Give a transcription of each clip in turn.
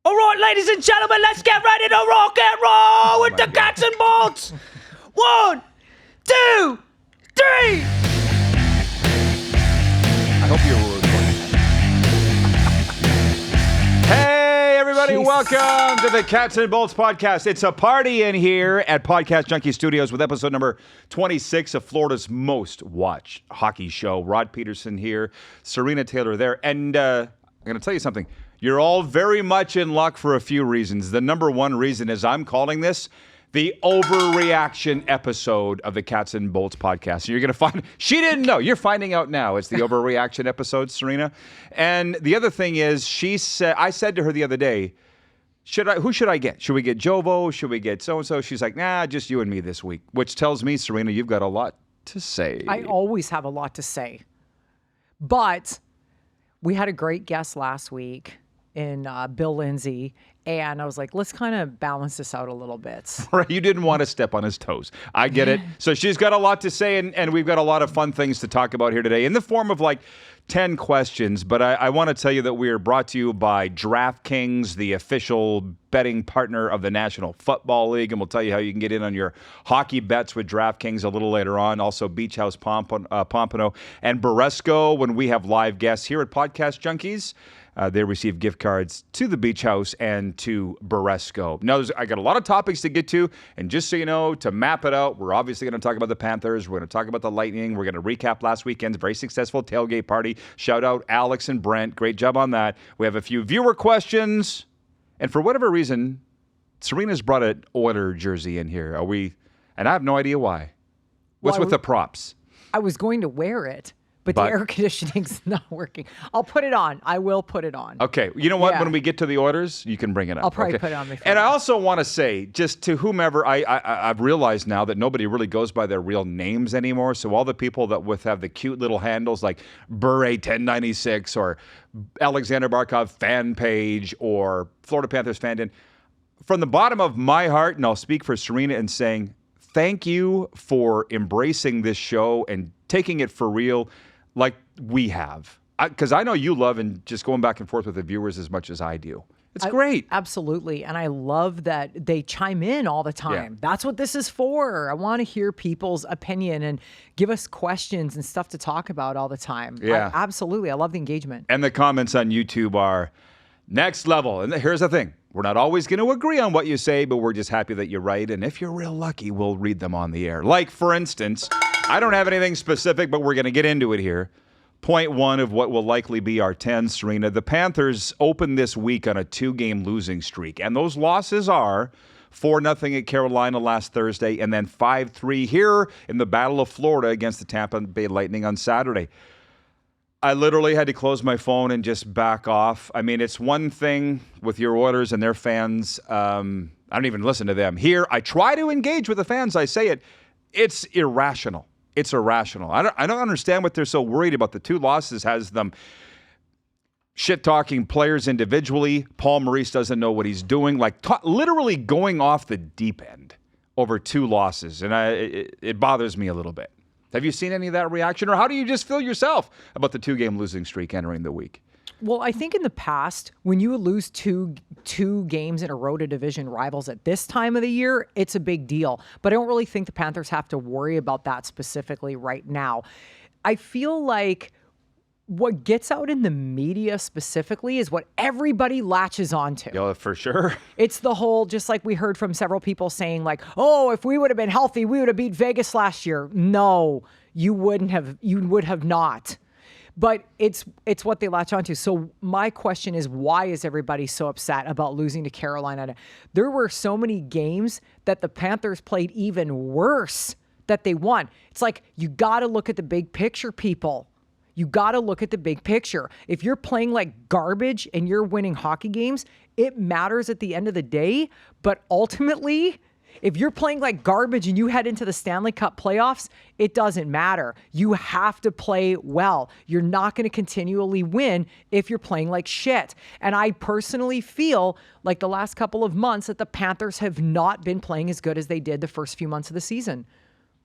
All right, ladies and gentlemen, let's get ready to rock and roll with the Cats and Bolts. 1, 2, 3. I hope you were recording. Hey, everybody, welcome to the Cats and Bolts podcast. It's a party in here at Podcast Junkie Studios with episode number 26 of Florida's most watched hockey show. Rod Peterson here, Sarina Taylor there, and I'm going to tell you something. You're all very much in luck for a few reasons. The number one reason is I'm calling this the overreaction episode of the Cats and Bolts podcast. You're going to find, she didn't know. You're finding out now. It's the overreaction episode, Sarina. And the other thing is, I said to her the other day, who should I get? Should we get Jovo? Should we get so-and-so? She's like, nah, just you and me this week, which tells me, Sarina, you've got a lot to say. I always have a lot to say. But we had a great guest last week in Bill Lindsay, and I was like, let's kind of balance this out a little bit. Right, you didn't want to step on his toes. I get it. So she's got a lot to say, and we've got a lot of fun things to talk about here today in the form of like 10 questions. But I want to tell you that we are brought to you by DraftKings, the official betting partner of the National Football League, and we'll tell you how you can get in on your hockey bets with DraftKings a little later on. Also, Beach House Pompano and Boresco when we have live guests here at Podcast Junkies. They receive gift cards to the Beach House and to Boresco. Now, I got a lot of topics to get to, and just so you know, to map it out, we're obviously going to talk about the Panthers. We're going to talk about the Lightning. We're going to recap last weekend's very successful tailgate party. Shout out Alex and Brent. Great job on that. We have a few viewer questions, and for whatever reason, Sarina's brought an Oiler jersey in here. And I have no idea why. What's with the props? I was going to wear it. But the air conditioning's not working. I'll put it on. I will put it on. Okay. You know what? Yeah. When we get to the orders, you can bring it up. I'll probably put it on before. And I also want to say, just to whomever, I've realized now that nobody really goes by their real names anymore. So all the people that have the cute little handles like Bure1096 or Alexander Barkov fan page or Florida Panthers fan, from the bottom of my heart, and I'll speak for Sarina in saying, thank you for embracing this show and taking it for real. Like we have. Because I know you love and just going back and forth with the viewers as much as I do. It's great. Absolutely. And I love that they chime in all the time. Yeah. That's what this is for. I want to hear people's opinion and give us questions and stuff to talk about all the time. Yeah. Absolutely. I love the engagement. And the comments on YouTube are next level. And here's the thing. We're not always going to agree on what you say, but we're just happy that you're right. And if you're real lucky, we'll read them on the air. Like, for instance, I don't have anything specific, but we're going to get into it here. Point one of what will likely be our 10, Sarina. The Panthers opened this week on a 2-game losing streak, and those losses are 4-0 at Carolina last Thursday, and then 5-3 here in the Battle of Florida against the Tampa Bay Lightning on Saturday. I literally had to close my phone and just back off. I mean, it's one thing with your Oilers and their fans. I don't even listen to them. Here, I try to engage with the fans. I say it. It's irrational. It's irrational. I don't understand what they're so worried about. The 2 losses has them shit-talking players individually. Paul Maurice doesn't know what he's doing. Like, literally going off the deep end over 2 losses. And it bothers me a little bit. Have you seen any of that reaction? Or how do you just feel yourself about the 2-game losing streak entering the week? Well, I think in the past, when you lose two games in a row to division rivals at this time of the year, it's a big deal. But I don't really think the Panthers have to worry about that specifically right now. I feel like what gets out in the media specifically is what everybody latches onto. Yeah, for sure. It's the whole, just like we heard from several people saying like, oh, if we would have been healthy, we would have beat Vegas last year. No, you wouldn't have. You would have not. But it's what they latch onto. So my question is, why is everybody so upset about losing to Carolina? There were so many games that the Panthers played even worse that they won. It's like, you got to look at the big picture, people. You got to look at the big picture. If you're playing like garbage and you're winning hockey games, it matters at the end of the day. But ultimately, if you're playing like garbage and you head into the Stanley Cup playoffs, it doesn't matter. You have to play well. You're not going to continually win if you're playing like shit. And I personally feel like the last couple of months that the Panthers have not been playing as good as they did the first few months of the season.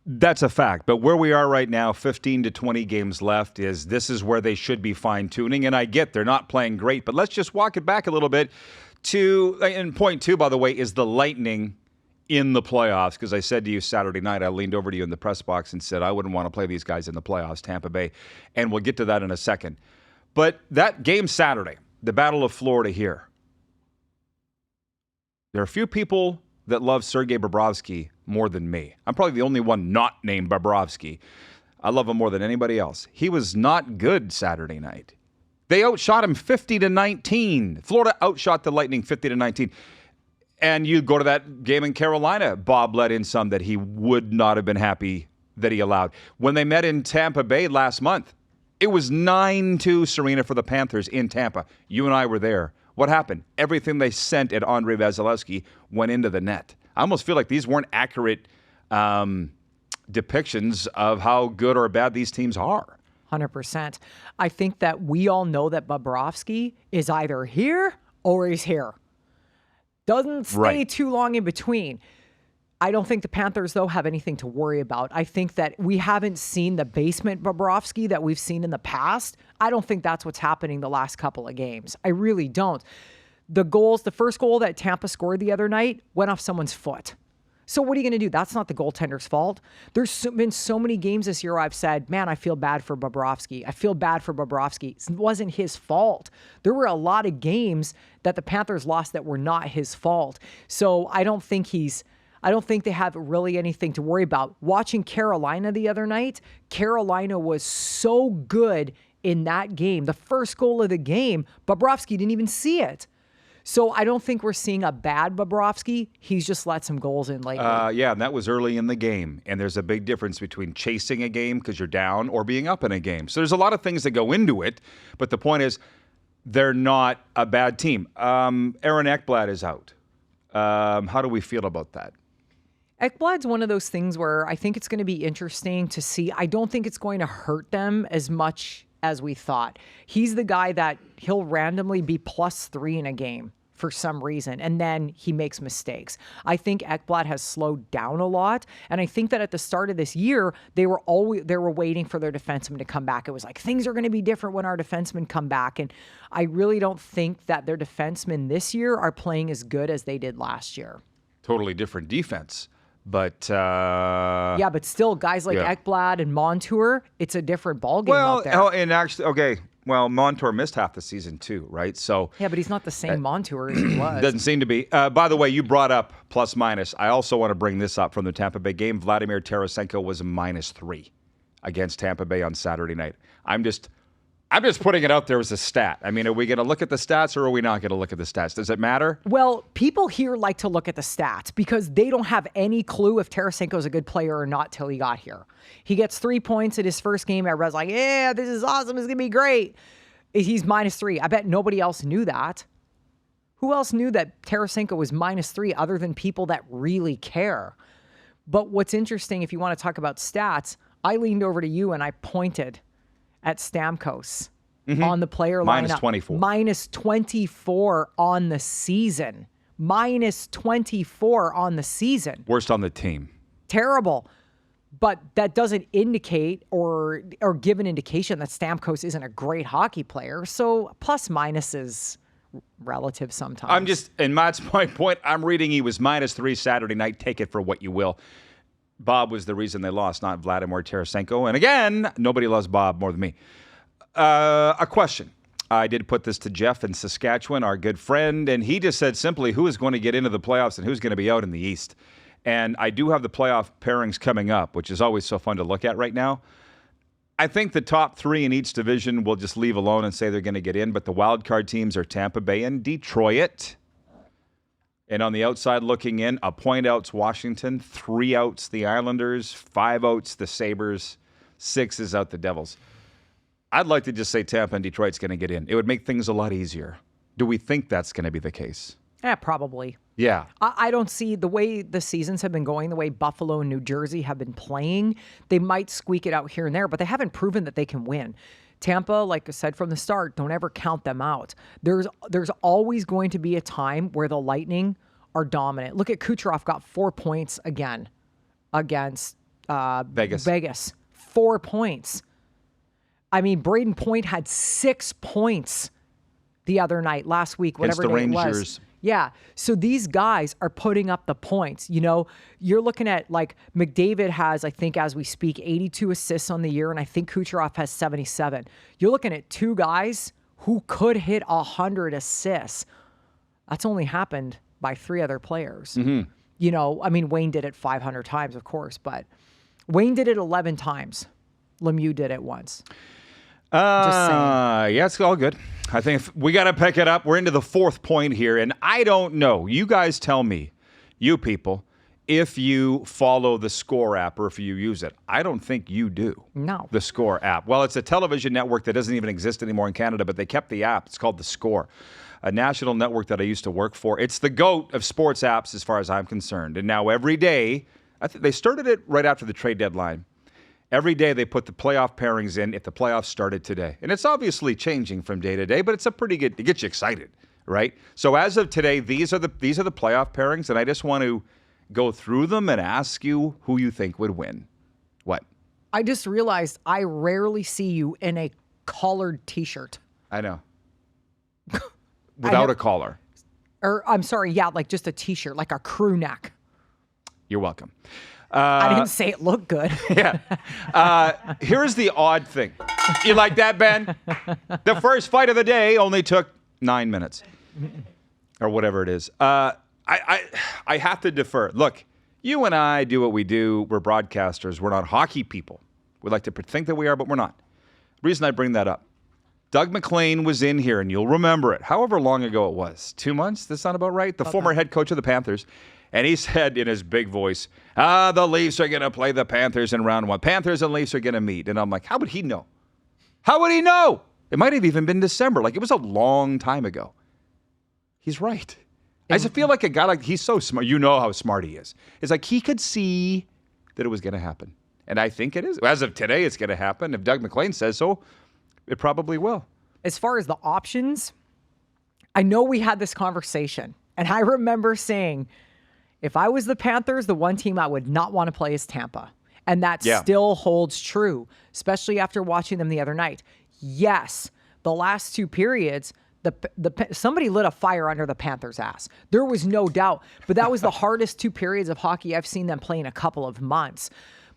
That's a fact. But where we are right now, 15 to 20 games left, this is where they should be fine-tuning. And I get they're not playing great, but let's just walk it back a little bit. And point two, by the way, is the Lightning in the playoffs, because I said to you Saturday night, I leaned over to you in the press box and said I wouldn't want to play these guys in the playoffs, Tampa Bay, and we'll get to that in a second. But that game Saturday, the Battle of Florida here, there are a few people that love Sergei Bobrovsky more than me. I'm probably the only one not named Bobrovsky. I love him more than anybody else. He was not good Saturday night. They outshot him 50-19. Florida outshot the Lightning 50-19. And you go to that game in Carolina, Bob let in some that he would not have been happy that he allowed. When they met in Tampa Bay last month, it was 9-2 Sarina for the Panthers in Tampa. You and I were there. What happened? Everything they sent at Andrei Vasilevsky went into the net. I almost feel like these weren't accurate depictions of how good or bad these teams are. 100%. I think that we all know that Bobrovsky is either here or he's here. Doesn't stay too long in between. I don't think the Panthers, though, have anything to worry about. I think that we haven't seen the basement Bobrovsky that we've seen in the past. I don't think that's what's happening the last couple of games. I really don't. The first goal that Tampa scored the other night went off someone's foot. So what are you going to do? That's not the goaltender's fault. There's been so many games this year where I've said, man, I feel bad for Bobrovsky. I feel bad for Bobrovsky. It wasn't his fault. There were a lot of games that the Panthers lost that were not his fault. So I don't think they have really anything to worry about. Watching Carolina the other night, Carolina was so good in that game. The first goal of the game, Bobrovsky didn't even see it. So I don't think we're seeing a bad Bobrovsky. He's just let some goals in lately. Yeah, and that was early in the game. And there's a big difference between chasing a game because you're down or being up in a game. So there's a lot of things that go into it. But the point is, they're not a bad team. Aaron Ekblad is out. How do we feel about that? Ekblad's one of those things where I think it's going to be interesting to see. I don't think it's going to hurt them as much as we thought. He's the guy that he'll randomly be +3 in a game for some reason, and then he makes mistakes. I think Ekblad has slowed down a lot, and I think that at the start of this year, they were waiting for their defensemen to come back. It was like, things are going to be different when our defensemen come back, and I really don't think that their defensemen this year are playing as good as they did last year. Totally different defense. But yeah, but still, guys like Ekblad and Montour, it's a different ballgame out there. And actually, Montour missed half the season too, right? So yeah, but he's not the same Montour as he was. Doesn't seem to be. By the way, you brought up plus minus. I also want to bring this up from the Tampa Bay game. Vladimir Tarasenko was a -3 against Tampa Bay on Saturday night. I'm just putting it out there as a stat. I mean, are we going to look at the stats or are we not going to look at the stats? Does it matter? Well, people here like to look at the stats because they don't have any clue if Tarasenko is a good player or not till he got here. He gets 3 points in his first game. Everybody's like, yeah, this is awesome. It's going to be great. He's -3. I bet nobody else knew that. Who else knew that Tarasenko was -3 other than people that really care? But what's interesting, if you want to talk about stats, I leaned over to you and I pointed at Stamkos on the player lineup. -24. -24 on the season. -24 on the season. Worst on the team. Terrible. But that doesn't indicate or give an indication that Stamkos isn't a great hockey player. So plus minus is relative sometimes. And Matt's my point, I'm reading he was -3 Saturday night. Take it for what you will. Bob was the reason they lost, not Vladimir Tarasenko. And again, nobody loves Bob more than me. A question. I did put this to Jeff in Saskatchewan, our good friend, and he just said simply, who is going to get into the playoffs and who's going to be out in the East? And I do have the playoff pairings coming up, which is always so fun to look at right now. I think the top 3 in each division we'll just leave alone and say they're going to get in, but the wild card teams are Tampa Bay and Detroit. And on the outside looking in, a point out's Washington, 3 outs the Islanders, 5 outs the Sabres, 6 is out the Devils. I'd like to just say Tampa and Detroit's going to get in. It would make things a lot easier. Do we think that's going to be the case? Yeah, probably. Yeah. I don't see the way the seasons have been going, the way Buffalo and New Jersey have been playing. They might squeak it out here and there, but they haven't proven that they can win. Tampa, like I said from the start, don't ever count them out. There's always going to be a time where the Lightning are dominant. Look at Kucherov, got 4 points again against Vegas. 4 points. I mean, Braden Point had 6 points the other night, last week, whatever day it was. Yeah. So these guys are putting up the points. You know, you're looking at like McDavid has, I think, as we speak, 82 assists on the year, and I think Kucherov has 77. You're looking at two guys who could hit 100 assists. That's only happened by 3 other players. You know, I mean, Wayne did it 500 times, of course, but Wayne did it 11 times. Lemieux did it once. Yeah, it's all good. I think we got to pick it up. We're into the 4th point here, and I don't know. You guys tell me, you people, if you follow the Score app or if you use it. I don't think you do. No. The Score app. Well, it's a television network that doesn't even exist anymore in Canada, but they kept the app. It's called the Score, a national network that I used to work for. It's the GOAT of sports apps as far as I'm concerned. And now every day, they started it right after the trade deadline. Every day they put the playoff pairings in if the playoffs started today. And it's obviously changing from day to day, but it's a pretty good, it gets you excited, right? So as of today, these are the playoff pairings, and I just want to go through them and ask you who you think would win. What? I just realized I rarely see you in a collared t-shirt. I know. Without a collar. Or I'm sorry, yeah, like just a t-shirt, like a crew neck. You're welcome. I didn't say it looked good. Yeah. Here's the odd thing. You like that, Ben? The first fight of the day only took 9 minutes. Or whatever it is. I have to defer. Look, you and I do what we do. We're broadcasters. We're not hockey people. We like to think that we are, but we're not. The reason I bring that up. Doug MacLean was in here, and you'll remember it, however long ago it was. 2 months? Does that sound about right? The former head coach of the Panthers. And he said in his big voice, the Leafs are going to play the Panthers in round 1. Panthers and Leafs are going to meet. And I'm like, how would he know? How would he know? It might have even been December. Like, it was a long time ago. He's right. I just feel like a guy like, he's so smart. You know how smart he is. It's like he could see that it was going to happen. And I think it is. As of today, it's going to happen. If Doug MacLean says so, it probably will. As far as the options, I know we had this conversation. And I remember saying, if I was the Panthers, the one team I would not want to play is Tampa. And that still holds true, especially after watching them the other night. Yes, the last 2 periods, somebody lit a fire under the Panthers' ass. There was no doubt. But that was the hardest 2 periods of hockey I've seen them play in a couple of months.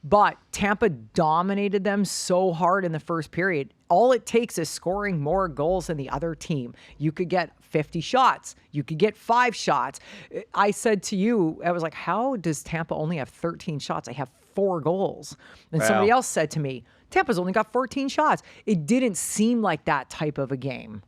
But Tampa dominated them so hard in the first period. All it takes is scoring more goals than the other team. You could get 50 shots. You could get 5 shots. I said to you, I was like, how does Tampa only have 13 shots? I have 4 goals. And somebody else said to me, Tampa's only got 14 shots. It didn't seem like that type of a game.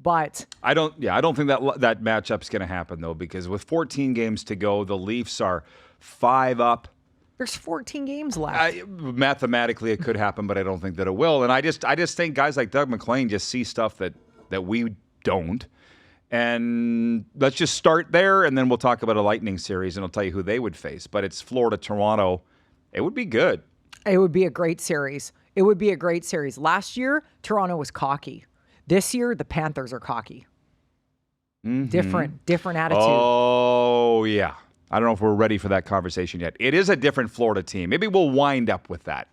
But I don't think that matchup's going to happen, though, because with 14 games to go, the Leafs are 5 up. There's 14 games left. Mathematically, it could happen, but I don't think that it will. And I just think guys like Doug MacLean just see stuff that we don't. And let's just start there, and then we'll talk about a Lightning series, and I'll tell you who they would face. But it's Florida-Toronto. It would be good. It would be a great series. It would be a great series. Last year, Toronto was cocky. This year, the Panthers are cocky. Mm-hmm. Different attitude. Oh, yeah. I don't know if we're ready for that conversation yet. It is a different Florida team. Maybe we'll wind up with that.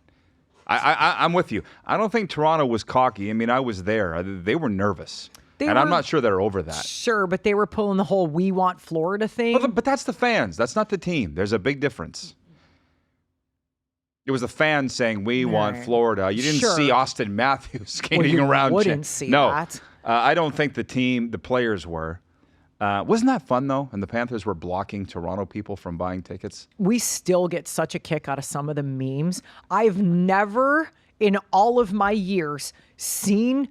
I'm with you. I don't think Toronto was cocky. I mean, I was there. They were nervous. I'm not sure they're over that. Sure, but they were pulling the whole "we want Florida" thing. But that's the fans. That's not the team. There's a big difference. It was the fans saying, we want Florida. You didn't see Austin Matthews skating around. You wouldn't see that. I don't think the players were. Wasn't that fun, though? And the Panthers were blocking Toronto people from buying tickets. We still get such a kick out of some of the memes. I've never, in all of my years, seen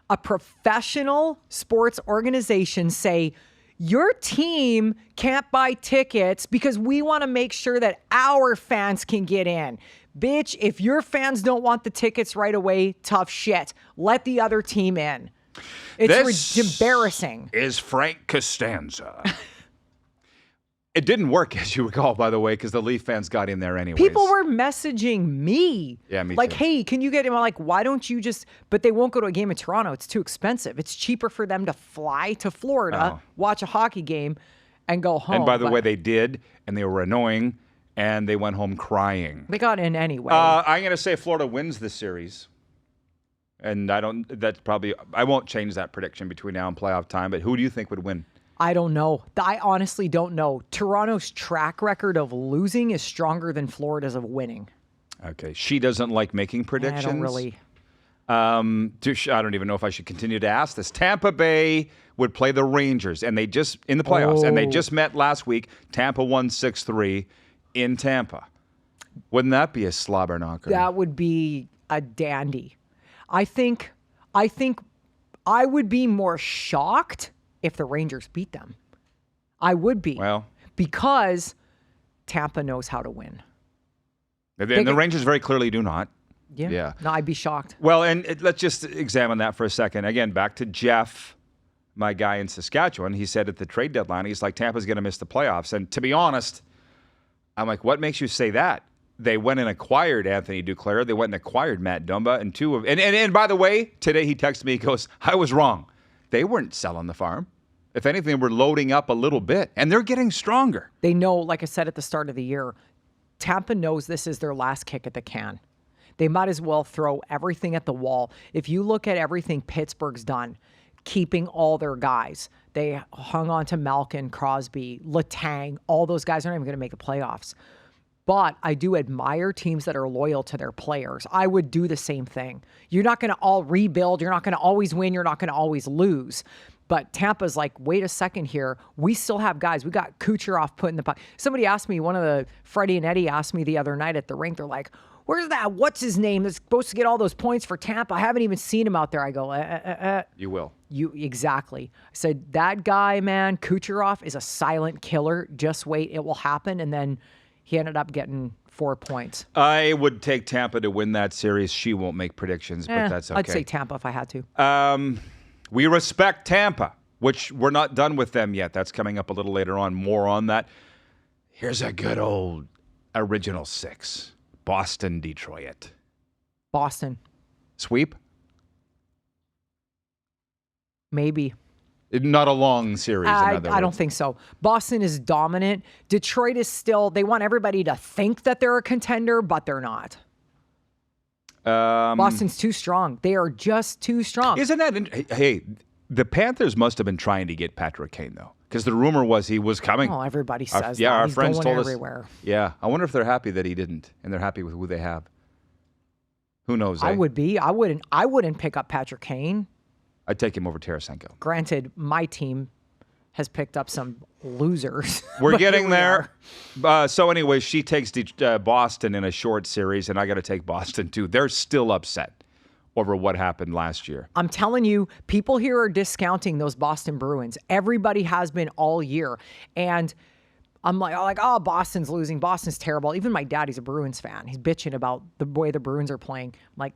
a professional sports organization say, your team can't buy tickets because we want to make sure that our fans can get in. Bitch, if your fans don't want the tickets right away, tough shit. Let the other team in. It's embarrassing. Is Frank Costanza. It didn't work, as you recall, by the way, because the Leaf fans got in there anyways. People were messaging me. Yeah, me like, too. Hey, can you get him? I'm like, why don't you just... But they won't go to a game in Toronto. It's too expensive. It's cheaper for them to fly to Florida, watch a hockey game, and go home. And by the way, they did, and they were annoying, and they went home crying. They got in anyway. I'm going to say Florida wins this series. And I won't change that prediction between now and playoff time, but who do you think would win? I don't know. I honestly don't know. Toronto's track record of losing is stronger than Florida's of winning. Okay. She doesn't like making predictions. I don't really. I don't even know if I should continue to ask this. Tampa Bay would play the Rangers, and they just in the playoffs, and they just met last week. Tampa won 6-3 in Tampa. Wouldn't that be a slobber knocker? That would be a dandy. I think I would be more shocked if the Rangers beat them. I would be. Well, because Tampa knows how to win. And the Rangers very clearly do not. Yeah. No, I'd be shocked. Well, and let's just examine that for a second. Again, back to Jeff, my guy in Saskatchewan. He said at the trade deadline, he's like, Tampa's going to miss the playoffs. And to be honest, I'm like, what makes you say that? They went and acquired Anthony Duclair. They went and acquired Matt Dumba. And by the way, today he texted me, he goes, I was wrong. They weren't selling the farm. If anything, we're loading up a little bit. And they're getting stronger. They know, like I said at the start of the year, Tampa knows this is their last kick at the can. They might as well throw everything at the wall. If you look at everything Pittsburgh's done, keeping all their guys, they hung on to Malkin, Crosby, Letang. All those guys aren't even going to make the playoffs. But I do admire teams that are loyal to their players. I would do the same thing. You're not going to all rebuild. You're not going to always win. You're not going to always lose. But Tampa's like, wait a second here. We still have guys. We got Kucherov put in the puck. Somebody asked me, Freddie and Eddie asked me the other night at the rink, they're like, where's that? What's his name that's supposed to get all those points for Tampa? I haven't even seen him out there. I go, You will. Exactly. I said, that guy, man, Kucherov is a silent killer. Just wait. It will happen. And then he ended up getting 4 points. I would take Tampa to win that series. She won't make predictions, but that's okay. I'd say Tampa if I had to. We respect Tampa, which we're not done with them yet. That's coming up a little later on. More on that. Here's a good old original six. Boston, Detroit. Boston. Sweep? Maybe. Not a long series, in other words. I don't think so. Boston is dominant. Detroit is still, they want everybody to think that they're a contender, but they're not. Boston's too strong. They are just too strong. Isn't that, hey, the Panthers must have been trying to get Patrick Kane, though, because the rumor was he was coming. Oh, everybody says that. Our He's friends going told everywhere. us. Yeah, I wonder if they're happy that he didn't, and they're happy with who they have. Who knows? I would be. I wouldn't pick up Patrick Kane. I'd take him over Tarasenko. Granted, my team has picked up some losers. We're getting there. So anyway, she takes Boston in a short series, and I got to take Boston too. They're still upset over what happened last year. I'm telling you, people here are discounting those Boston Bruins. Everybody has been all year. And I'm like, oh, Boston's losing. Boston's terrible. Even my dad, he's a Bruins fan. He's bitching about the way the Bruins are playing. I'm like,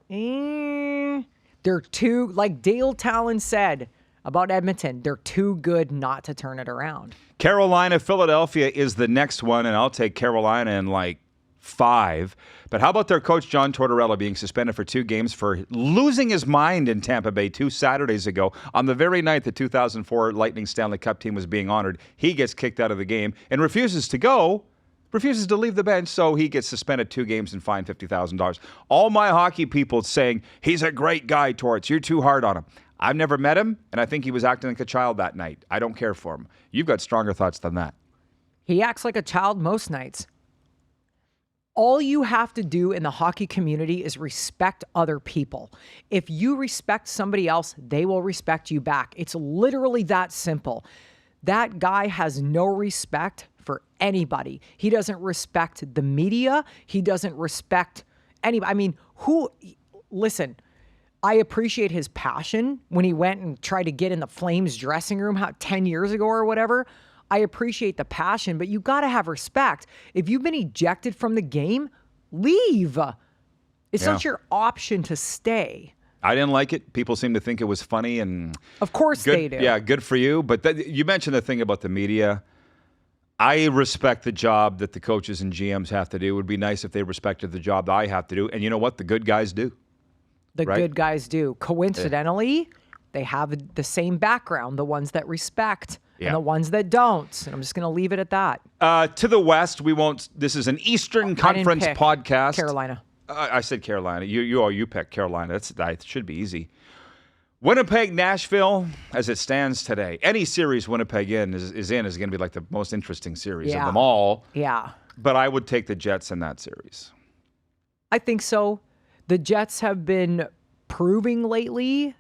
they're too, like Dale Talon said about Edmonton, they're too good not to turn it around. Carolina, Philadelphia is the next one, and I'll take Carolina in like 5. But how about their coach, John Tortorella, being suspended for 2 games for losing his mind in Tampa Bay 2 Saturdays ago? On the very night the 2004 Lightning Stanley Cup team was being honored, he gets kicked out of the game and refuses to leave the bench, so he gets suspended 2 games and fined $50,000. All my hockey people saying, he's a great guy, Torts. You're too hard on him. I've never met him, and I think he was acting like a child that night. I don't care for him. You've got stronger thoughts than that. He acts like a child most nights. All you have to do in the hockey community is respect other people. If you respect somebody else, they will respect you back. It's literally that simple. That guy has no respect for anybody. He doesn't respect the media. He doesn't respect anybody. I mean, listen, I appreciate his passion when he went and tried to get in the Flames dressing room 10 years ago or whatever. I appreciate the passion, but you got to have respect. If you've been ejected from the game, leave. It's not your option to stay. I didn't like it. People seem to think it was funny, and of course they do. Yeah, good for you. But you mentioned the thing about the media. I respect the job that the coaches and GMs have to do. It would be nice if they respected the job that I have to do. And you know what? The good guys do. Good guys do. Coincidentally, they have the same background, the ones that respect and the ones that don't. And I'm just going to leave it at that. To the West, we won't. This is an Eastern Conference podcast. Carolina. I said Carolina. You picked Carolina. That should be easy. Winnipeg, Nashville, as it stands today. Any series Winnipeg is going to be like the most interesting series of them all. Yeah. But I would take the Jets in that series. I think so. The Jets have been proving lately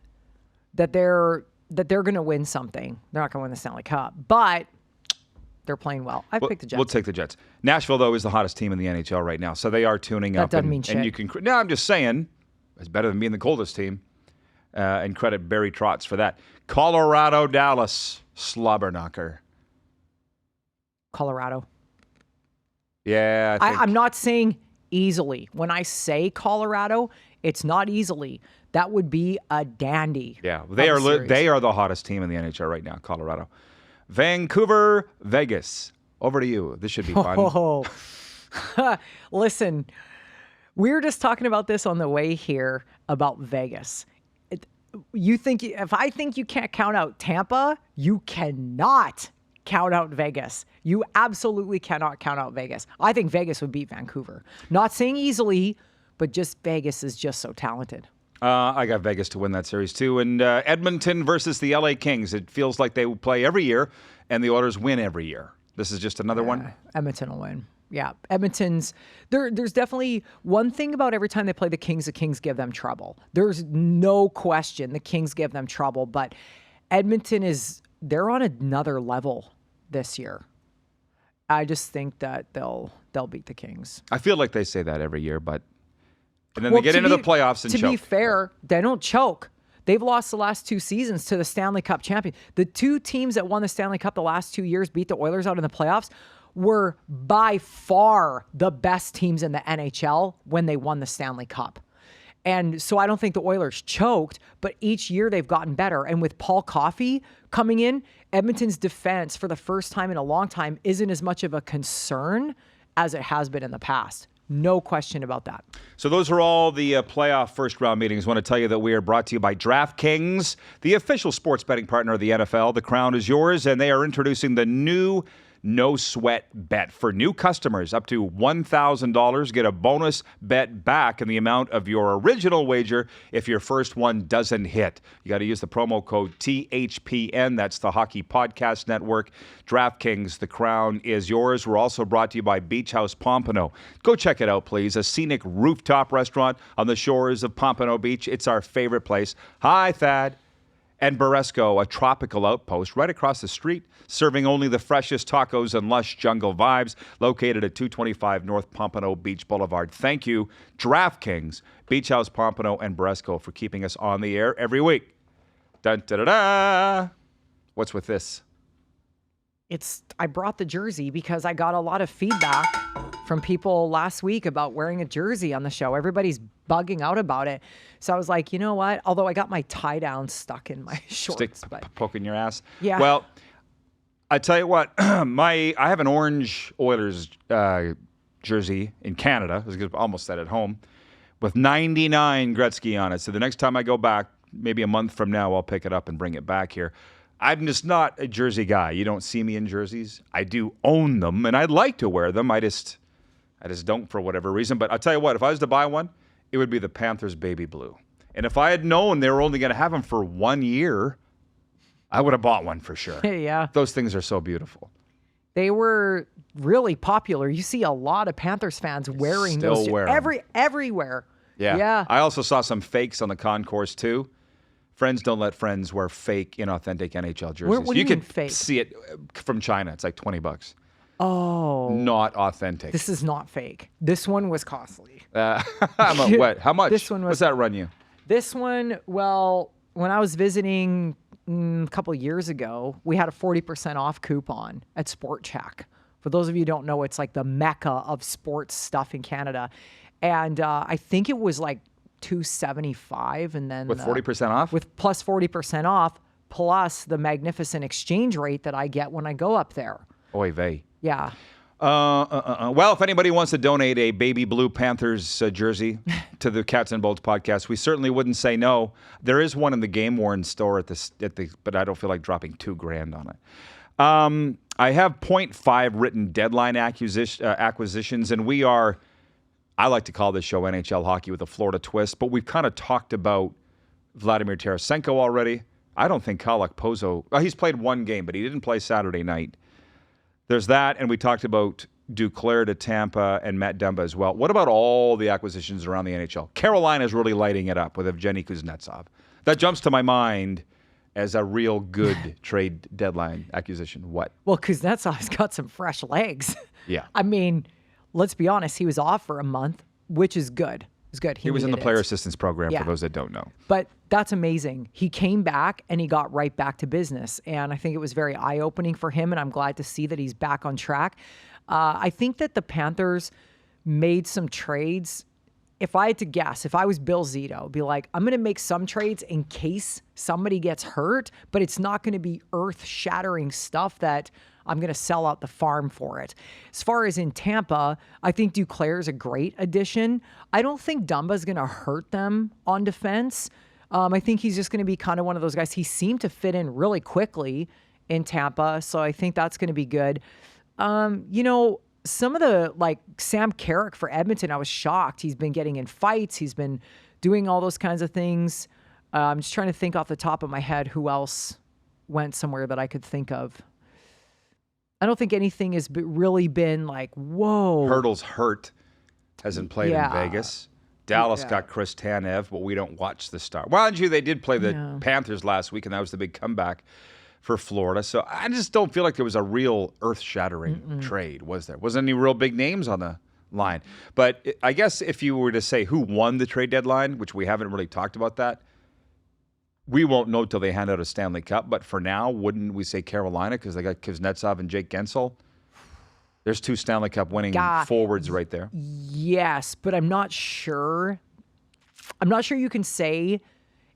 that they're going to win something. They're not going to win the Stanley Cup, but they're playing well. I picked the Jets. We'll take the Jets. Nashville, though, is the hottest team in the NHL right now, so they are tuning up. That doesn't mean shit. And you can. No, I'm just saying, it's better than being the coldest team. And credit Barry Trotz for that. Colorado, Dallas, slobberknocker. Colorado. Yeah, I'm not saying easily. When I say Colorado, it's not easily. That would be a dandy. Yeah, they are the hottest team in the NHL right now, Colorado. Vancouver, Vegas. Over to you. This should be fun. Oh. Listen, we were just talking about this on the way here about Vegas. If I think you can't count out Tampa, you cannot count out Vegas. You absolutely cannot count out Vegas. I think Vegas would beat Vancouver. Not saying easily, but just Vegas is just so talented. I got Vegas to win that series too. And Edmonton versus the LA Kings. It feels like they play every year, and the Oilers win every year. This is just another one. Edmonton will win. Yeah, Edmonton's there's definitely one thing about every time they play the Kings give them trouble. There's no question the Kings give them trouble, but Edmonton they're on another level this year. I just think that they'll beat the Kings. I feel like they say that every year, but and then they get into the playoffs and choke. To be fair, they don't choke. They've lost the last 2 seasons to the Stanley Cup champion. The 2 teams that won the Stanley Cup the last 2 years beat the Oilers out in the playoffs were by far the best teams in the NHL when they won the Stanley Cup. And so I don't think the Oilers choked, but each year they've gotten better. And with Paul Coffey coming in, Edmonton's defense for the first time in a long time isn't as much of a concern as it has been in the past. No question about that. So those are all the playoff first-round meetings. I want to tell you that we are brought to you by DraftKings, the official sports betting partner of the NFL. The crown is yours, and they are introducing the new No Sweat Bet. For new customers, up to $1,000, get a bonus bet back in the amount of your original wager if your first one doesn't hit. You got to use the promo code THPN. That's the Hockey Podcast Network. DraftKings, the crown is yours. We're also brought to you by Beach House Pompano. Go check it out, please. A scenic rooftop restaurant on the shores of Pompano Beach. It's our favorite place. Hi, Thad. And Beresco, a tropical outpost right across the street, serving only the freshest tacos and lush jungle vibes, located at 225 North Pompano Beach Boulevard. Thank you, DraftKings, Beach House Pompano, and Beresco for keeping us on the air every week. Dun, da, da, da. What's with this? I brought the jersey because I got a lot of feedback from people last week about wearing a jersey on the show. Everybody's bugging out about it. So I was like, you know what? Although I got my tie down stuck in my shorts. Poking your ass? Yeah. Well, I tell you what, I have an orange Oilers jersey in Canada. I almost said at home, with 99 Gretzky on it. So the next time I go back, maybe a month from now, I'll pick it up and bring it back here. I'm just not a jersey guy. You don't see me in jerseys. I do own them, and I'd like to wear them. I just don't for whatever reason. But I'll tell you what, if I was to buy one, it would be the Panthers baby blue. And if I had known they were only going to have them for 1 year, I would have bought one for sure. Yeah. Those things are so beautiful. They were really popular. You see a lot of Panthers fans wearing Still those wear everywhere. Yeah. I also saw some fakes on the concourse too. Friends don't let friends wear fake, inauthentic NHL jerseys. What do you mean can fake? See it from China. It's like $20. Oh. Not authentic. This is not fake. This one was costly. What? How much? This one was, what's that run you? This one, well, when I was visiting a couple of years ago, we had a 40% off coupon at Sport Check. For those of you who don't know, it's like the mecca of sports stuff in Canada. And I think it was like $275, and then with 40% off? With plus 40% off, plus the magnificent exchange rate that I get when I go up there. Oy vey. Yeah. Well, if anybody wants to donate a baby blue Panthers jersey to the Cats and Bolts podcast, we certainly wouldn't say no. There is one in the Game Worn store but I don't feel like dropping $2,000 on it. I have 0.5 written deadline acquisitions, and we are, I like to call this show NHL Hockey with a Florida twist, but we've kind of talked about Vladimir Tarasenko already. I don't think Kalak Pozo. Well, he's played one game, but he didn't play Saturday night. There's that, and we talked about Duclair to Tampa and Matt Dumba as well. What about all the acquisitions around the NHL? Carolina's really lighting it up with Evgeny Kuznetsov. That jumps to my mind as a real good trade deadline acquisition. What? Well, Kuznetsov's got some fresh legs. Yeah. I mean, let's be honest. He was off for a month, which is good. It's good. He was in the needed player it. assistance program, Yeah. for those that don't know. But that's amazing. He came back and he got right back to business. And I think it was very eye-opening for him, and I'm glad to see that he's back on track. I think that the Panthers made some trades. If I had to guess, if I was Bill Zito, I'd be like, I'm going to make some trades in case somebody gets hurt, but it's not going to be earth-shattering stuff that I'm going to sell out the farm for it. As far as in Tampa, I think Duclair is a great addition. I don't think Dumba's going to hurt them on defense. I think he's just going to be kind of one of those guys. He seemed to fit in really quickly in Tampa, so I think that's going to be good. Some of the, like Sam Carrick for Edmonton, I was shocked. He's been getting in fights. He's been doing all those kinds of things. I'm just trying to think off the top of my head who else went somewhere that I could think of. I don't think anything has really been like, whoa. Hurdle's hurt. Hasn't played in Vegas. Dallas Yeah. got Chris Tanev, but we don't watch the Star. Well, they did play the Panthers last week, and that was the big comeback for Florida. So I just don't feel like there was a real earth-shattering trade, was there? Wasn't any real big names on the line. But I guess if you were to say who won the trade deadline, which we haven't really talked about that, we won't know till they hand out a Stanley Cup. But for now, wouldn't we say Carolina because they got Kuznetsov and Jake Gensel? There's two Stanley Cup winning forwards right there. Yes, but I'm not sure. I'm not sure you can say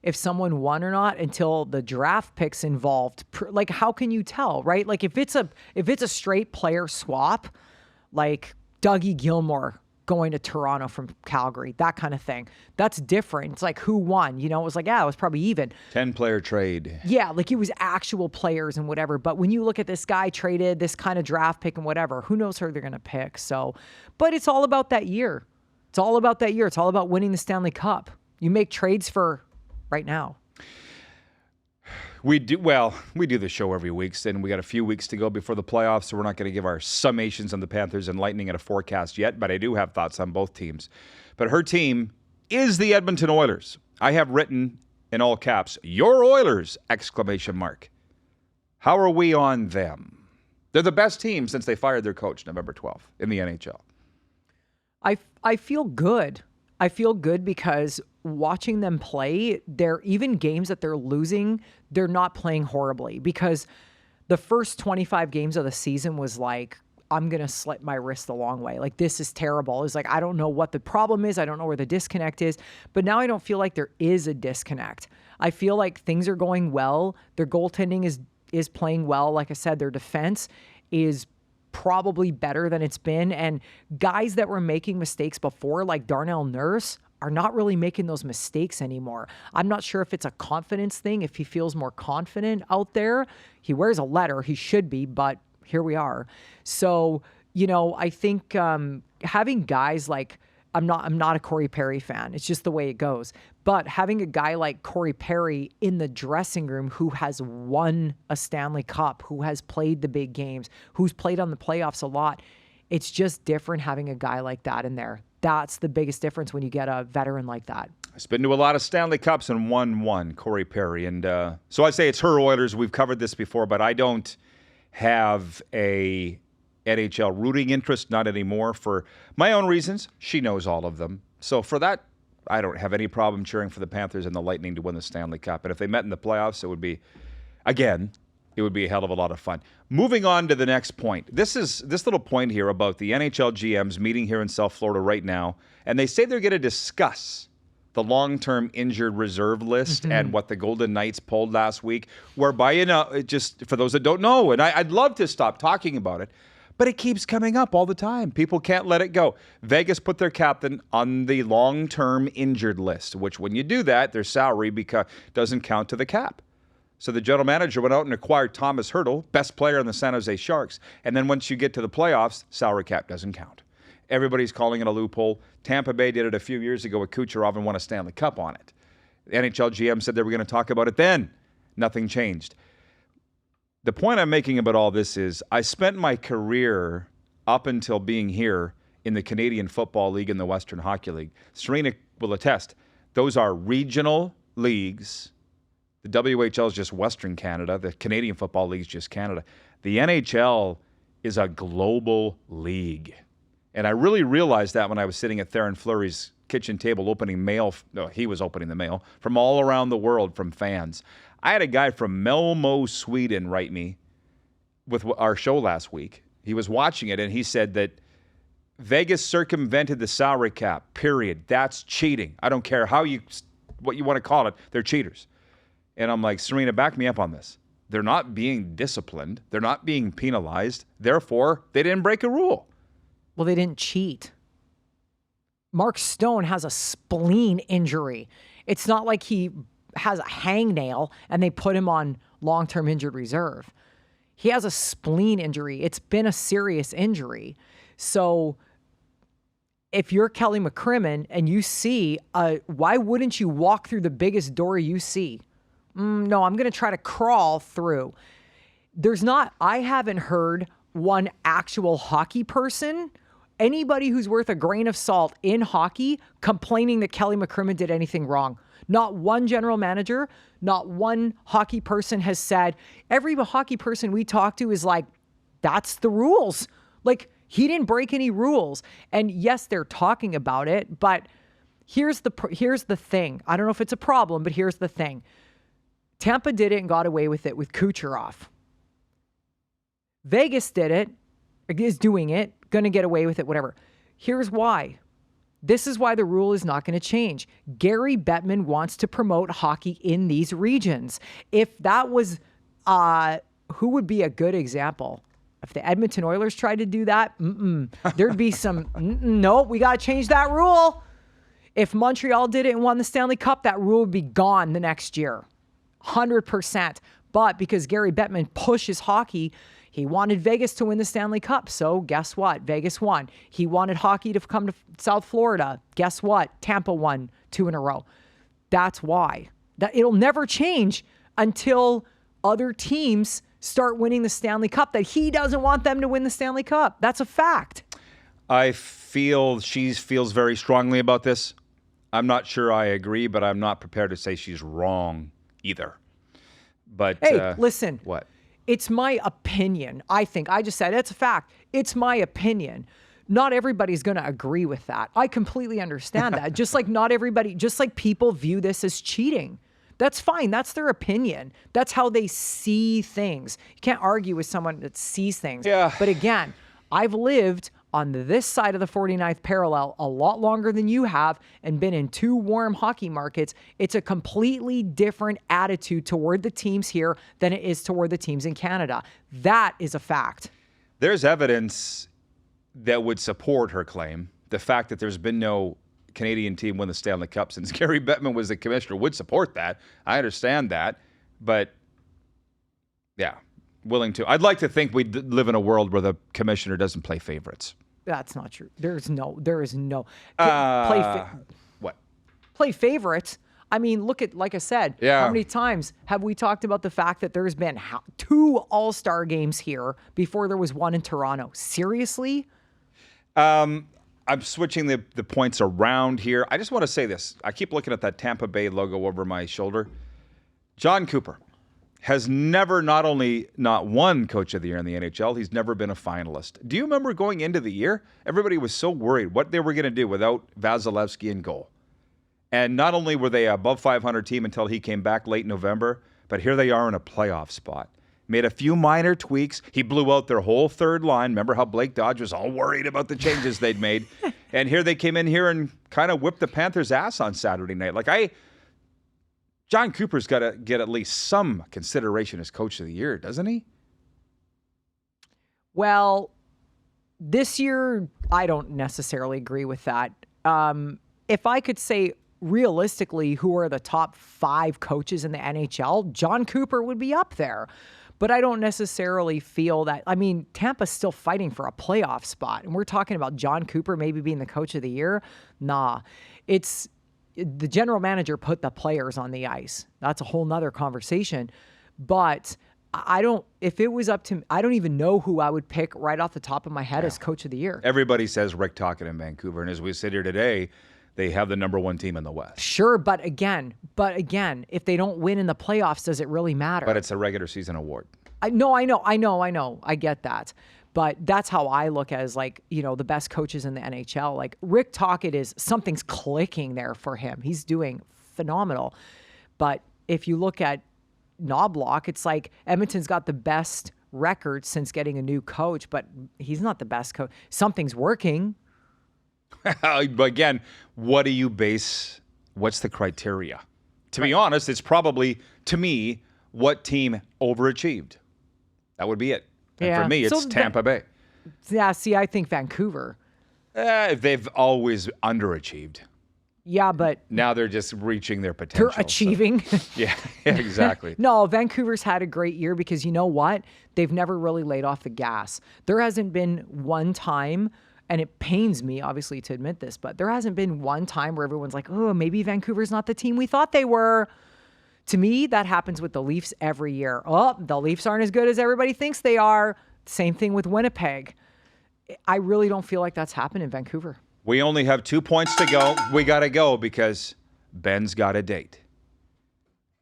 if someone won or not until the draft picks involved. Like, how can you tell, right? Like, if it's a straight player swap, like Dougie Gilmour going to Toronto from Calgary, that kind of thing, that's different. It's like, who won? It was like, it was probably even. 10-player trade. Yeah, like it was actual players and whatever. But when you look at this guy traded this kind of draft pick and whatever, who knows who they're going to pick? So, but it's all about that year. It's all about that year. It's all about winning the Stanley Cup. You make trades for right now. We do the show every week, and we got a few weeks to go before the playoffs, so we're not going to give our summations on the Panthers and Lightning and a forecast yet, but I do have thoughts on both teams. But her team is the Edmonton Oilers. I have written in all caps, "Your Oilers!" ! How are we on them? They're the best team since they fired their coach November 12th in the NHL. I feel good. I feel good because watching them play, they're even games that they're losing, they're not playing horribly, because the first 25 games of the season was like, I'm going to slit my wrist the long way. Like, this is terrible. It's like, I don't know what the problem is. I don't know where the disconnect is. But now I don't feel like there is a disconnect. I feel like things are going well. Their goaltending is playing well. Like I said, their defense is probably better than it's been. And guys that were making mistakes before, like Darnell Nurse, are not really making those mistakes anymore. I'm not sure if it's a confidence thing, if he feels more confident out there. He wears a letter. He should be, but here we are. So, I think having guys like, I'm not a Corey Perry fan. It's just the way it goes. But having a guy like Corey Perry in the dressing room who has won a Stanley Cup, who has played the big games, who's played on the playoffs a lot, it's just different having a guy like that in there. That's the biggest difference when you get a veteran like that. He's been to a lot of Stanley Cups and won one, Corey Perry. And so I say it's her Oilers. We've covered this before, but I don't have a NHL rooting interest, not anymore, for my own reasons. She knows all of them. So for that, I don't have any problem cheering for the Panthers and the Lightning to win the Stanley Cup. And if they met in the playoffs, it would be a hell of a lot of fun. Moving on to the next point. This little point here about the NHL GMs meeting here in South Florida right now, and they say they're going to discuss the long-term injured reserve list and what the Golden Knights pulled last week, whereby, just for those that don't know, and I'd love to stop talking about it, but it keeps coming up all the time. People can't let it go. Vegas put their captain on the long-term injured list, which when you do that, their salary doesn't count to the cap. So the general manager went out and acquired Thomas Hertl, best player in the San Jose Sharks, and then once you get to the playoffs, salary cap doesn't count. Everybody's calling it a loophole. Tampa Bay did it a few years ago with Kucherov and won a Stanley Cup on it. The NHL GM said they were going to talk about it then. Nothing changed. The point I'm making about all this is I spent my career up until being here in the Canadian Football League and the Western Hockey League. Sarina will attest. Those are regional leagues. The WHL is just Western Canada. The Canadian Football League is just Canada. The NHL is a global league. And I really realized that when I was sitting at Theron Fleury's kitchen table opening mail. No, he was opening the mail from all around the world from fans. I had a guy from Malmo, Sweden write me with our show last week. He was watching it, and he said that Vegas circumvented the salary cap, period. That's cheating. I don't care what you want to call it. They're cheaters. And I'm like, Sarina, back me up on this. They're not being disciplined. They're not being penalized. Therefore, they didn't break a rule. Well, they didn't cheat. Mark Stone has a spleen injury. It's not like he has a hangnail and they put him on long-term injured reserve. He has a spleen injury. It's been a serious injury. So if you're Kelly McCrimmon and you see, why wouldn't you walk through the biggest door you see? No, I'm going to try to crawl through. I haven't heard one actual hockey person, anybody who's worth a grain of salt in hockey, complaining that Kelly McCrimmon did anything wrong. Not one general manager, not one hockey person has said. Every hockey person we talk to is like, that's the rules. Like, he didn't break any rules. And yes, they're talking about it, but here's the thing. I don't know if it's a problem, but here's the thing. Tampa did it and got away with it with Kucherov. Vegas did it, is doing it, going to get away with it, whatever. Here's why. This is why the rule is not going to change. Gary Bettman wants to promote hockey in these regions. If that was, who would be a good example? If the Edmonton Oilers tried to do that, there'd be some, no, we got to change that rule. If Montreal did it and won the Stanley Cup, that rule would be gone the next year. 100%. But because Gary Bettman pushes hockey, he wanted Vegas to win the Stanley Cup. So guess what? Vegas won. He wanted hockey to come to South Florida. Guess what? Tampa won 2 in a row. That's why. It'll never change until other teams start winning the Stanley Cup, that he doesn't want them to win the Stanley Cup. That's a fact. I feel she feels very strongly about this. I'm not sure I agree, but I'm not prepared to say she's wrong either. But hey, listen. What? It's my opinion. I just said it's a fact. It's my opinion. Not everybody's going to agree with that. I completely understand that. Just like people view this as cheating. That's fine. That's their opinion. That's how they see things. You can't argue with someone that sees things. Yeah. But again, I've lived on this side of the 49th parallel a lot longer than you have and been in 2 warm hockey markets. It's a completely different attitude toward the teams here than it is toward the teams in Canada. That is a fact. There's evidence that would support her claim. The fact that there's been no Canadian team win the Stanley Cup since Gary Bettman was the commissioner would support that. I understand that. But, yeah, willing to. I'd like to think we live in a world where the commissioner doesn't play favorites. That's not true. There is no. What? Play favorites. I mean, look at, like I said, yeah. How many times have we talked about the fact that there's been 2 All-Star games here before there was one in Toronto? Seriously? I'm switching the points around here. I just want to say this. I keep looking at that Tampa Bay logo over my shoulder. John Cooper has never not won Coach of the Year in the NHL, he's never been a finalist. Do you remember going into the year? Everybody was so worried what they were going to do without Vasilevsky in goal. And not only were they above 500 team until he came back late November, but here they are in a playoff spot. Made a few minor tweaks. He blew out their whole third line. Remember how Blake Dodge was all worried about the changes they'd made? And here they came in here and kind of whipped the Panthers' ass on Saturday night. John Cooper's got to get at least some consideration as Coach of the Year, doesn't he? Well, this year, I don't necessarily agree with that. If I could say realistically who are the top 5 coaches in the NHL, John Cooper would be up there. But I don't necessarily feel that. I mean, Tampa's still fighting for a playoff spot. And we're talking about John Cooper maybe being the Coach of the Year. Nah. the general manager put the players on the ice. That's a whole nother conversation. But if it was up to me, I don't even know who I would pick right off the top of my head as coach of the year. Everybody says Rick Tocchet in Vancouver. And as we sit here today, they have the number 1 team in the West. Sure, but again, if they don't win in the playoffs, does it really matter? But it's a regular season award. I know. I get that. But that's how I look as the best coaches in the NHL. Like Rick Tocchet something's clicking there for him. He's doing phenomenal. But if you look at Knobloch, it's like Edmonton's got the best record since getting a new coach, but he's not the best coach. Something's working. Again, what's the criteria? To be honest, it's probably, to me, what team overachieved. That would be it. And for me, it's Tampa Bay. Yeah, see, I think Vancouver. They've always underachieved. Yeah, but now they're just reaching their potential. They're achieving. So. Yeah, exactly. No, Vancouver's had a great year because you know what? They've never really laid off the gas. There hasn't been one time, and it pains me, obviously, to admit this, but there hasn't been one time where everyone's like, oh, maybe Vancouver's not the team we thought they were. To me, that happens with the Leafs every year. Oh, the Leafs aren't as good as everybody thinks they are. Same thing with Winnipeg. I really don't feel like that's happened in Vancouver. We only have 2 points to go. We got to go because Ben's got a date.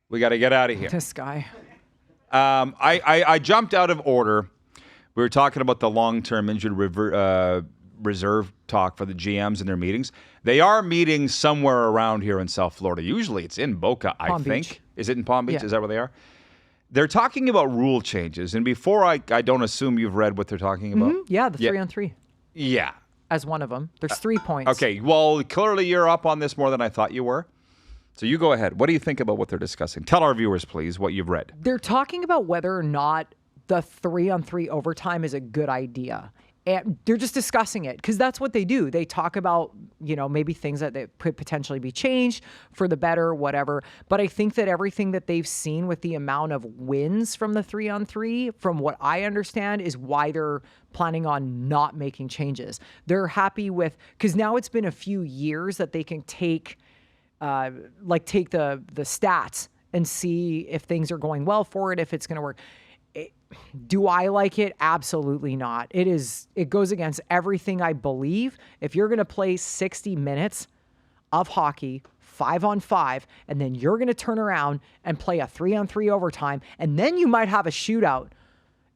We got to get out of here. This guy. I jumped out of order. We were talking about the long-term injured reserve talk for the GMs in their meetings. They are meeting somewhere around here in South Florida. Usually it's in Boca, I think. Beach. Is it in Palm Beach? Yeah. Is that where they are? They're talking about rule changes. And before I don't assume you've read what they're talking about. Mm-hmm. Yeah, the 3-on-3. Yeah. As one of them. There's 3 points. Okay, well, clearly you're up on this more than I thought you were. So you go ahead. What do you think about what they're discussing? Tell our viewers, please, what you've read. They're talking about whether or not the 3-on-3 overtime is a good idea. And they're just discussing it because that's what they do. They talk about, maybe things that could potentially be changed for the better, whatever. But I think that everything that they've seen with the amount of wins from the 3-on-3, from what I understand, is why they're planning on not making changes. They're happy with, because now it's been a few years that they can take the stats and see if things are going well for it, if it's going to work. Do I like it? Absolutely not. It goes against everything I believe. If you're going to play 60 minutes of hockey, 5-on-5, and then you're going to turn around and play a 3-on-3 overtime, and then you might have a shootout.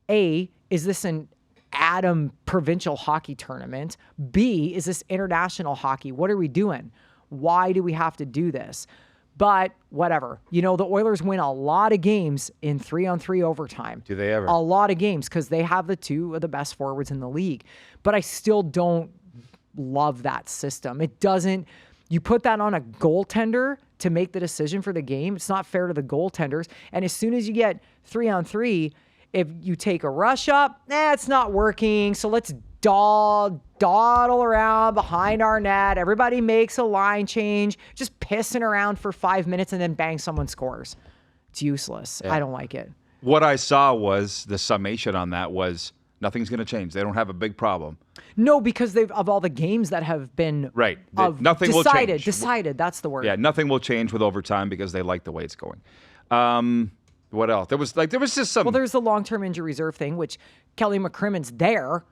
A, is this an Adam provincial hockey tournament? B, is this international hockey? What are we doing? Why do we have to do this? But whatever. The Oilers win a lot of games in 3-on-3 overtime. Do they ever? A lot of games because they have the 2 of the best forwards in the league. But I still don't love that system. It doesn't. You put that on a goaltender to make the decision for the game. It's not fair to the goaltenders. And as soon as you get 3-on-3, if you take a rush up, it's not working. So let's dawdle around behind our net. Everybody makes a line change, just pissing around for 5 minutes and then bang, someone scores. It's useless. Yeah. I don't like it. What I saw was the summation on that was nothing's going to change. They don't have a big problem. No, because of all the games that have been right. Nothing will change. Decided. That's the word. Yeah, nothing will change with overtime because they like the way it's going. What else? There was just some. Well, there's the long-term injury reserve thing, which Kelly McCrimmon's there.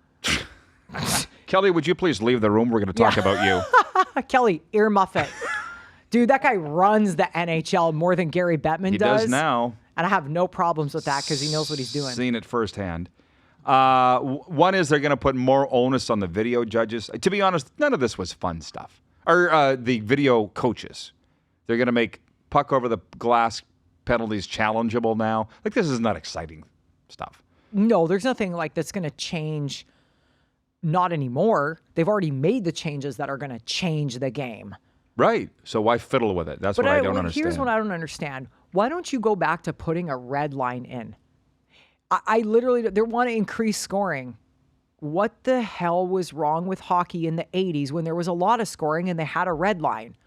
Kelly, would you please leave the room? We're going to talk about you. Kelly, earmuff it. Dude, that guy runs the NHL more than Gary Bettman does. He does now. And I have no problems with that because he knows what he's doing. Seen it firsthand. One is they're going to put more onus on the video judges. To be honest, none of this was fun stuff. Or the video coaches. They're going to make puck over the glass penalties challengeable now. This is not exciting stuff. No, there's nothing that's going to change. Not anymore. They've already made the changes that are going to change the game. Right. So why fiddle with it? That's what I don't understand. Here's what I don't understand. Why don't you go back to putting a red line in? I literally, they want to increase scoring. What the hell was wrong with hockey in the 80s when there was a lot of scoring and they had a red line?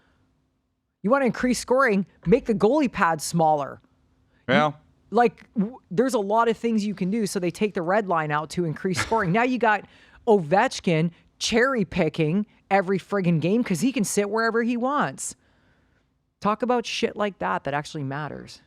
You want to increase scoring, make the goalie pad smaller. Yeah. There's a lot of things you can do. So they take the red line out to increase scoring. Now you got Ovechkin cherry picking every friggin' game because he can sit wherever he wants. Talk about shit like that actually matters.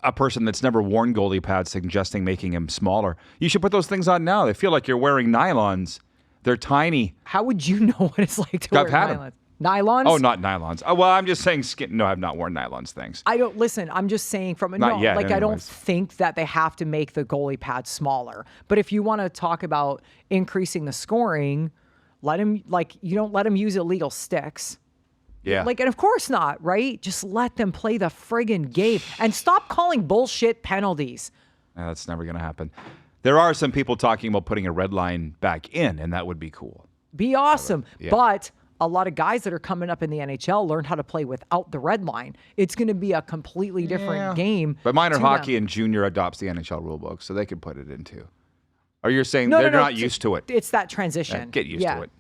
A person that's never worn goalie pads suggesting making him smaller. You should put those things on now. They feel like you're wearing nylons. They're tiny. How would you know what it's like to wear nylons? Nylons? Oh, not nylons. Oh, well, I'm just saying skin. No, I've not worn nylons. Thanks. I don't listen. I'm just saying from Not yet, like I don't anyways. think that they have to make the goalie pad smaller. But if you want to talk about increasing the scoring, you don't let them use illegal sticks. Yeah. And of course not, right? Just let them play the friggin' game and stop calling bullshit penalties. That's never going to happen. There are some people talking about putting a red line back in, and that would be cool. Be awesome. Yeah. But a lot of guys that are coming up in the NHL learn how to play without the red line. It's going to be a completely different game. But minor to hockey them. and junior adopts the NHL rulebook, so they could put it in too. Or you're saying No, they're no, not used to it? It's that transition. Get used to it.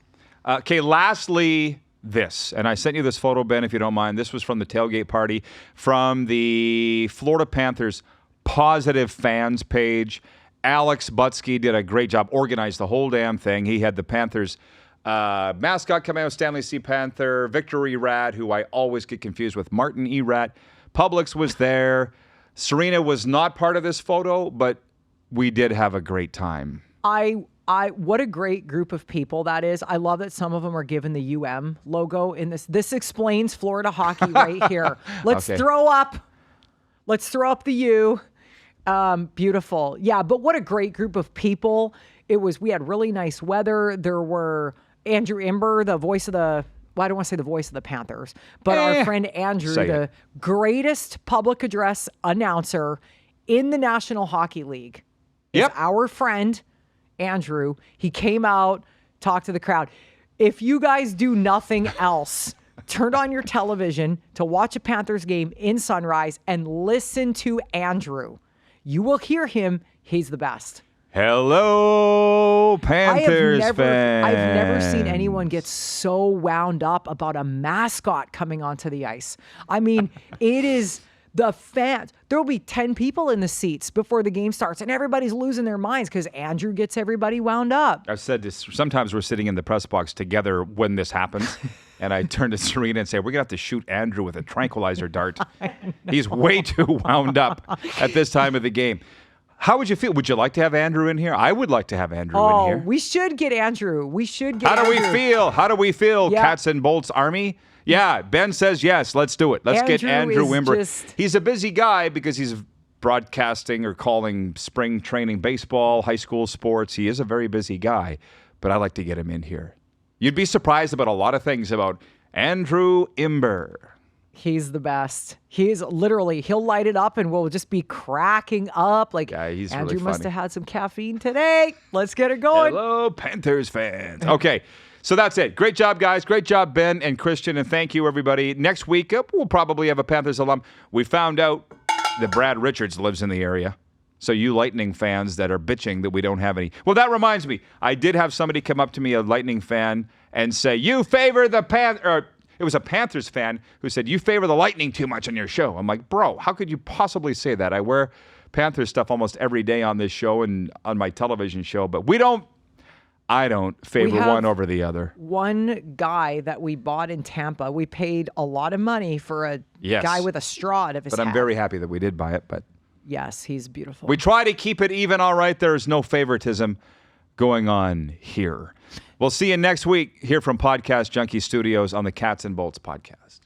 Okay, lastly, this. And I sent you this photo, Ben, if you don't mind. This was from the tailgate party from the Florida Panthers Positive Fans page. Alex Butsky did a great job, organized the whole damn thing. He had the Panthers mascot coming out, Stanley C. Panther, Victor Erat, who I always get confused with, Martin Erat. Publix was there. Sarina was not part of this photo, but we did have a great time. What a great group of people that is. I love that some of them are given the UM logo in this. This explains Florida hockey right here. Let's throw up the U. Beautiful. Yeah, but what a great group of people. We had really nice weather. There were Andrew Imber, the voice of the, well, I don't want to say the voice of the Panthers, but our friend Andrew, the greatest public address announcer in the National Hockey League. Is our friend Andrew. He came out, talked to the crowd. If you guys do nothing else, turn on your television to watch a Panthers game in Sunrise and listen to Andrew. You will hear him. He's the best. Hello, Panthers fans. I've never seen anyone get so wound up about a mascot coming onto the ice. I mean, it is the fans. There will be 10 people in the seats before the game starts, and everybody's losing their minds because Andrew gets everybody wound up. I've said this. Sometimes we're sitting in the press box together when this happens, and I turn to Sarina and say, we're going to have to shoot Andrew with a tranquilizer dart. He's way too wound up at this time of the game. How would you feel? Would you like to have Andrew in here? I would like to have Andrew in here. We should get Andrew. How do we feel, Cats and Bolts Army? Yeah, Ben says yes. Let's do it. Let's get Andrew Wimber. He's a busy guy because he's broadcasting or calling spring training baseball, high school sports. He is a very busy guy, but I like to get him in here. You'd be surprised about a lot of things about Andrew Imber. He's the best. He's literally, he'll light it up and we'll just be cracking up. Like, yeah, he's Andrew really must funny. have had some caffeine today. Let's get it going. Hello, Panthers fans. Okay, so that's it. Great job, guys. Great job, Ben and Christian, and thank you, everybody. Next week, we'll probably have a Panthers alum. We found out that Brad Richards lives in the area. So you Lightning fans that are bitching that we don't have any. Well, that reminds me. I did have somebody come up to me, a Lightning fan, and say, you favor the Panthers. It was a Panthers fan who said, you favor the Lightning too much on your show. I'm like, bro, how could you possibly say that? I wear Panthers stuff almost every day on this show and on my television show, but I don't favor one over the other. One guy that we bought in Tampa, we paid a lot of money for a guy with a straw out of his hat. But I'm very happy that we did buy it. But yes, he's beautiful. We try to keep it even, all right? There's no favoritism going on here. We'll see you next week here from Podcast Junkie Studios on the Cats and Bolts podcast.